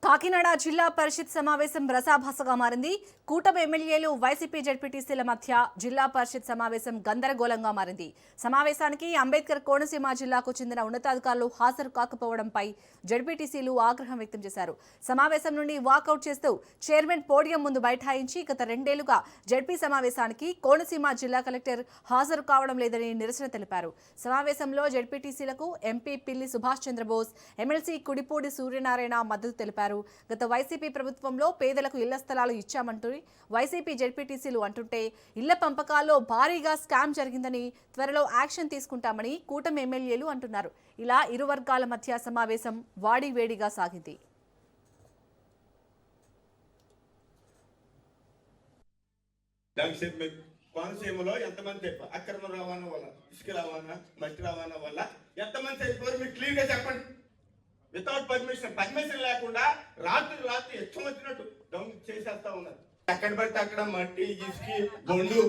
కాకినాడ జిల్లా పరిషత్ సమావేశం రసాభాసగా మారింది. కూటమి ఎమ్మెల్యేలు వైసీపీ జడ్పీటీసీల మధ్య జిల్లా పరిషత్ సమావేశం గందరగోళంగా మారింది. సమావేశానికి అంబేద్కర్ కోనసీమ జిల్లాకు చెందిన ఉన్నతాధికారులు హాజరు కాకపోవడంపై జడ్పీటీసీలు ఆగ్రహం వ్యక్తం చేశారు. సమావేశం నుండి వాకౌట్ చేస్తూ చైర్మన్ పోడియం ముందు బైఠాయించి గత 2 ఏళ్లుగా జడ్పీ సమావేశానికి కోనసీమ జిల్లా కలెక్టర్ హాజరు కావడం లేదని నిరసన తెలిపారు. సమావేశంలో జడ్పీటీసీలకు ఎంపీ పిల్లి సుభాష్ చంద్రబోస్, ఎమ్మెల్సీ కుడిపూడి సూర్యనారాయణ మద్దతు తెలిపారు. గత వైసీపీ ప్రభుత్వంలో పేదలకు ఇళ్ల స్థలాలు ఇచ్చామంటూ వైసీపీ జడ్పీటీసీలు అంటుంటే ఇళ్ల పంపకాల్లో భారీగా స్కామ్ జరిగిందని, త్వరలో యాక్షన్ తీసుకుంటామని కూటమి ఎమ్మెల్యేలు అంటున్నారు. ఇలా ఇరు వర్గాల మధ్య సమావేశం వాడివేడిగా సాగింది. కోనసీమలో ఎంతమంది అక్రమ రవాణా వల్ల, ఇసుక రవాణా, మట్టి రవాణా వల్ల ఎంతమంది చనిపోయారు మీరు క్లియర్ గా చెప్పండి. వితౌట్ పర్మిషన్ లేకుండా రాత్రి ఇష్టం వచ్చినట్టు దొంగ చేసేస్తా ఉన్నారు. ఎక్కడ పడితే అక్కడ మట్టి, ఇసుక, బొండు